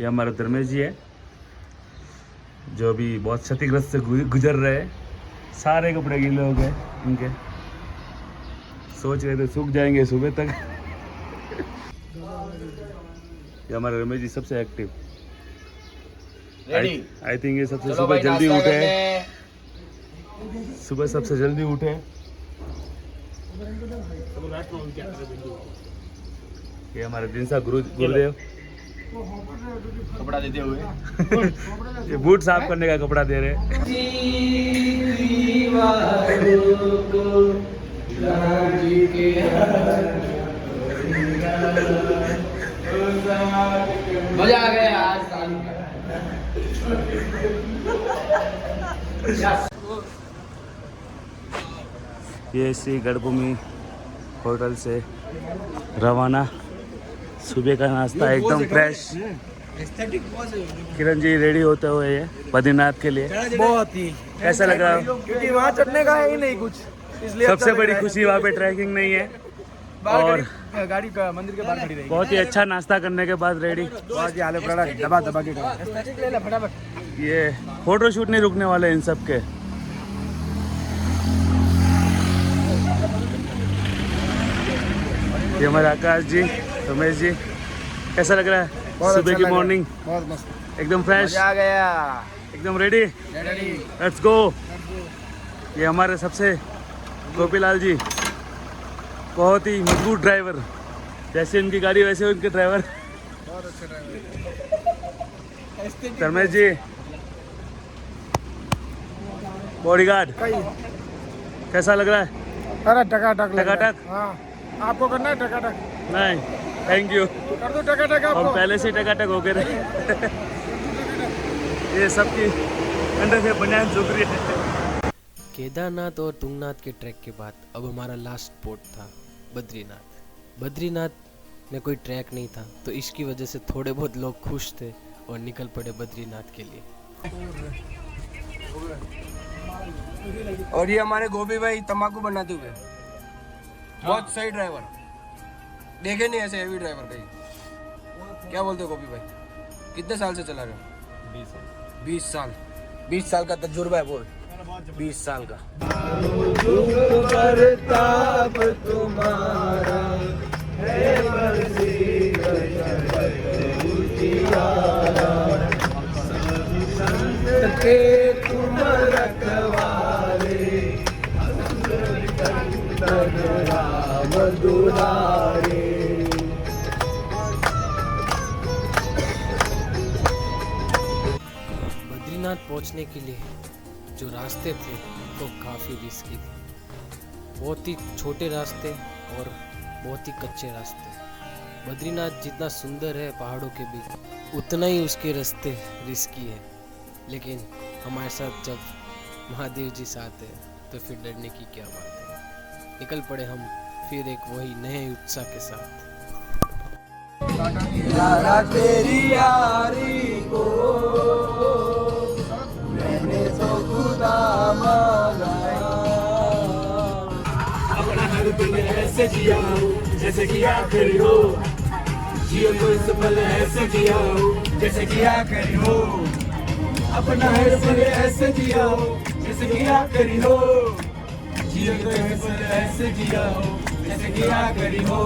ये हमारे धर्मेश जी है जो अभी बहुत क्षतिग्रस्त से गुजर रहे हैं। सारे कपड़े गीले हो गए इनके, सोच रहे थे सूख जाएंगे सुबह तक। ये हमारे रमेश जी सबसे एक्टिव, आई थिंक ये सबसे सुबह जल्दी उठे हैं, सुबह सबसे जल्दी उठे। ये हमारे दिन सा गुरुदेव कपड़ा देते हुए ये बूट साफ करने का कपड़ा दे रहे। मजा आ गया आज। ये श्री गढ़भूमि होटल से रवाना, सुबह का नाश्ता एकदम फ्रेश। किरण जी रेडी होते हुए ये बद्रीनाथ के लिए। बहुत ही कैसा लगा? क्योंकि वहाँ चढ़ने का है ही नहीं कुछ, इसलिए सबसे बड़ी खुशी वहाँ पे ट्रैकिंग नहीं है और गाड़ी का मंदिर के बाहर खड़ी रहेगी। बहुत ही अच्छा नाश्ता करने के बाद रेडी। बहुत ही आलू पराठा दबा दबा के फटाफट। ये फोटो शूट नहीं रुकने वाले इन सब के। ये हमारे आकाश जी, रमेश जी, कैसा लग रहा है सुबह की मॉर्निंग? बहुत मस्त, एकदम फ्रेश, आ गया एकदम रेडी। Let's go. ये हमारे सबसे गोपीलाल जी, बहुत ही मजबूत ड्राइवर, जैसे इनकी गाड़ी वैसे उनके ड्राइवर। बहुत अच्छे ड्राइवर। धर्मेश जी बॉडीगार्ड, कैसा लग रहा है? अरे टकाटक टकाटक? हाँ, आपको करना है टकाटक? नहीं थैंक यू, कर दो टकाटक हम आपको। पहले से टकाटक हो गए रहे। ये सबकी अंदर से बनियान सूख रही है। केदारनाथ और तुंगनाथ के ट्रैक के बाद अब हमारा लास्ट स्पॉट था बद्रीनाथ। बद्रीनाथ में कोई ट्रैक नहीं था, तो इसकी वजह से थोड़े बहुत लोग खुश थे और निकल पड़े बद्रीनाथ के लिए। और ये हमारे गोभी भाई तंबाकू बनाते हुए, बहुत सही ड्राइवर, देखे नहीं ऐसे हेवी ड्राइवर कहीं। क्या बोलते हो गोभी भाई, कितने साल से चला रहे हो? 20 साल। 20 साल का तजुर्बा है बोल, 20 साल का। बद्रीनाथ पहुंचने के लिए जो रास्ते थे तो काफ़ी रिस्की थे। बहुत ही छोटे रास्ते और बहुत ही कच्चे रास्ते। बद्रीनाथ जितना सुंदर है पहाड़ों के बीच, उतना ही उसके रास्ते रिस्की है। लेकिन हमारे साथ जब महादेव जी साथ है तो फिर डरने की क्या बात है। निकल पड़े हम फिर एक वही नए उत्साह के साथ। यारा तेरी यारी को मैंने तो खुदा मांगा, अपना हर दिन ऐसे जिया जैसे कि आखिरी हो, जियो तो इस पल ऐसे जिया जैसे कि आखिरी हो, अपना हर पल ऐसे जिया जैसे कि आखिरी हो, जियो तो इस पल ऐसे जिया जैसे कि आखिरी हो।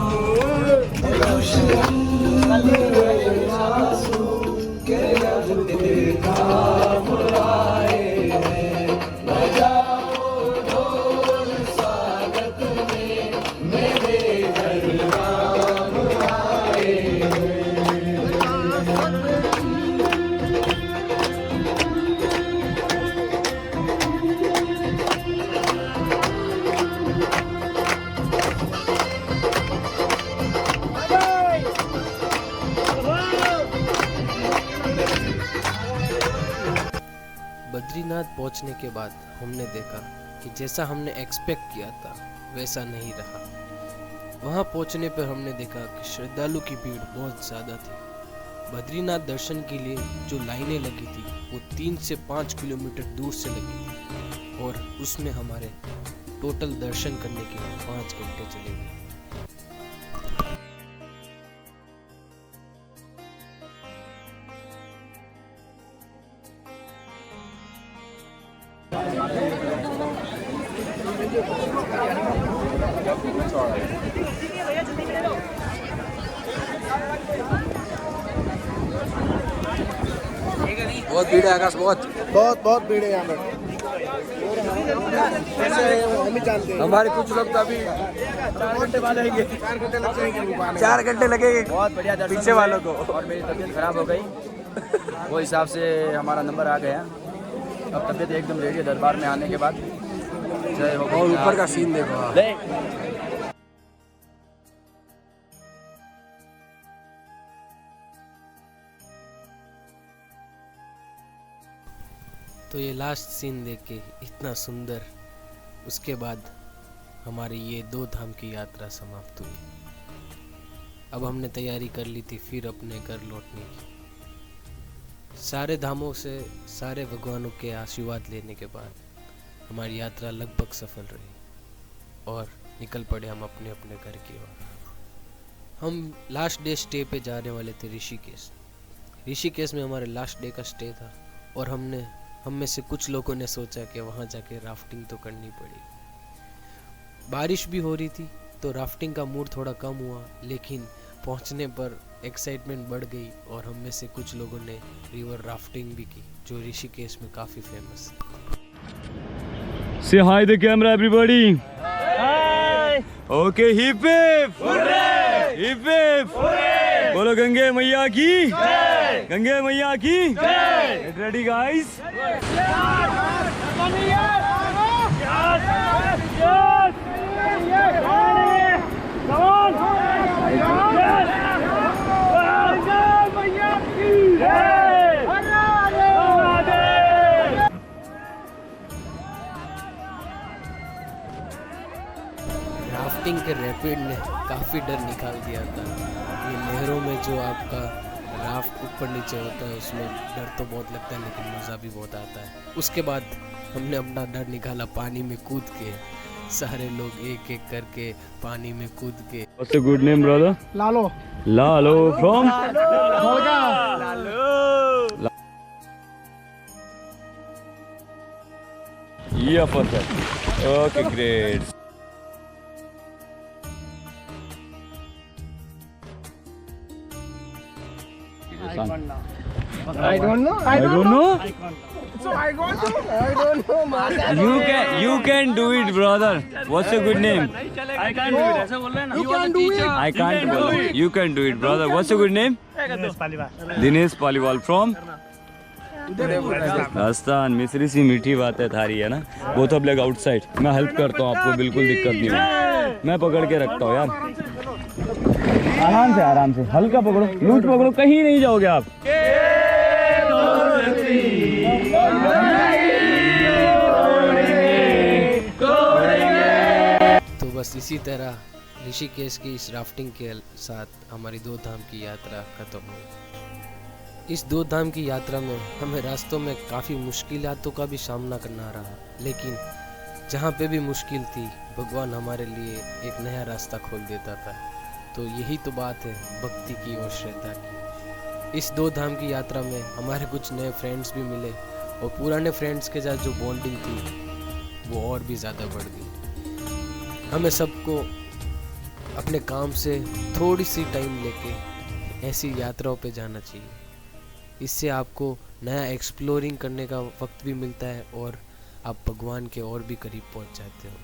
बद्रीनाथ पहुंचने के बाद हमने देखा कि जैसा हमने एक्सपेक्ट किया था वैसा नहीं रहा। वहां पहुंचने पर हमने देखा कि श्रद्धालु की भीड़ बहुत ज़्यादा थी। बद्रीनाथ दर्शन के लिए जो लाइनें लगी थी वो 3 से 5 किलोमीटर दूर से लगी थी और उसमें हमारे टोटल दर्शन करने के 5 घंटे चले गए। बहुत भीड़ है आकाश, बहुत बहुत भीड़ है यहाँ पर। हम ही जानते हैं। हमारे कुछ लोग तो अभी 4 घंटे बाद आएंगे। 4 घंटे लग जाएंगे। 4 घंटे लगेंगे। बहुत बढ़िया दर्शन पीछे वालों को। और मेरी तबीयत खराब हो गई, वो हिसाब से हमारा नंबर आ गया। अब तबीयत एकदम रेडी है दरबार में आने के बाद। जय हो। और ऊपर का सीन देखो। तो ये लास्ट सीन देख के इतना सुंदर, उसके बाद हमारी ये 2 धाम की यात्रा समाप्त हुई। अब हमने तैयारी कर ली थी फिर अपने घर लौटने की। सारे धामों से सारे भगवानों के आशीर्वाद लेने के बाद हमारी यात्रा लगभग सफल रही और निकल पड़े हम अपने अपने घर की ओर। हम लास्ट डे स्टे पे जाने वाले थे ऋषिकेश। ऋषिकेश में हमारे लास्ट डे का स्टे था और हम में से कुछ लोगों ने सोचा कि वहाँ जाके राफ्टिंग तो करनी पड़ी। बारिश भी हो रही थी तो राफ्टिंग का मूड थोड़ा कम हुआ, लेकिन पहुँचने पर एक्साइटमेंट बढ़ गई और हम में से कुछ लोगों ने रिवर राफ्टिंग भी की, जो ऋषिकेश में काफ़ी फेमस है। Say hi the camera everybody. Hi. Okay, hip hip. Hooray. Hip hip. Hooray. बोलो गंगे मैया की जय। गंगे मैया की जय। Get ready guys. राफ्टिंग के रैपिड ने काफ़ी डर निकाल दिया था। ये लहरों में जो आपका राफ्ट ऊपर नीचे होता है उसमें डर तो बहुत लगता है, लेकिन मज़ा भी बहुत आता है। उसके बाद हमने अपना डर निकाला पानी में कूद के। सारे लोग एक एक करके पानी में कूद के। What's your good name brother? लालो। Lalo from? Yeah, perfect. Okay, great. I don't know. I don't know. So I don't know. You can do it, brother. What's your good name? I can't do it. ऐसा बोल रहे हैं ना? You can do it. I can't do it. You can do it, brother. What's your good name? Dinesh Paliwal from? Rajasthan. मिस्री सी मीठी बात है थारी, है ना। Both of leg outside. मैं हेल्प करता हूँ आपको, बिल्कुल दिक्कत नहीं है। मैं पकड़ के रखता हूँ यार। आराम से हल्का पकड़ो, लूज पकड़ो, कहीं नहीं जाओगे आप। तो बस इसी तरह ऋषिकेश की इस राफ्टिंग के साथ हमारी 2 धाम की यात्रा खत्म हुई। इस 2 धाम की यात्रा में हमें रास्तों में काफ़ी मुश्किलातों का भी सामना करना रहा, लेकिन जहाँ पे भी मुश्किल थी भगवान हमारे लिए एक नया रास्ता खोल देता था। तो यही तो बात है भक्ति की और श्रद्धा की। इस 2 धाम की यात्रा में हमारे कुछ नए फ्रेंड्स भी मिले और पुराने फ्रेंड्स के साथ जो बॉन्डिंग थी वो और भी ज़्यादा बढ़ गई। हमें सबको अपने काम से थोड़ी सी टाइम लेके ऐसी यात्राओं पे जाना चाहिए। इससे आपको नया एक्सप्लोरिंग करने का वक्त भी मिलता है और आप भगवान के और भी करीब पहुंच जाते हो।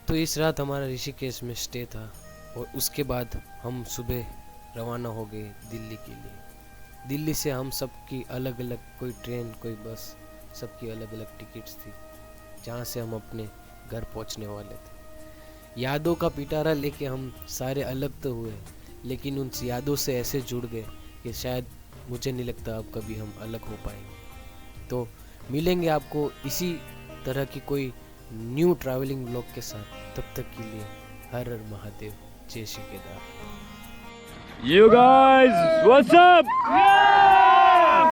तो इस रात हमारा ऋषिकेश में स्टे था और उसके बाद हम सुबह रवाना हो गए दिल्ली के लिए। दिल्ली से हम सबकी अलग अलग, कोई ट्रेन कोई बस, सबकी अलग अलग टिकट्स थी, जहाँ से हम अपने घर पहुँचने वाले थे। यादों का पिटारा लेके हम सारे अलग तो हुए, लेकिन उन यादों से ऐसे जुड़ गए कि शायद मुझे नहीं लगता अब कभी हम अलग हो पाएंगे। तो मिलेंगे आपको इसी तरह की कोई न्यू ट्रैवलिंग ब्लॉग के साथ। तब तक के लिए हर हर महादेव, जय Shri Kedar. You guys, what's up?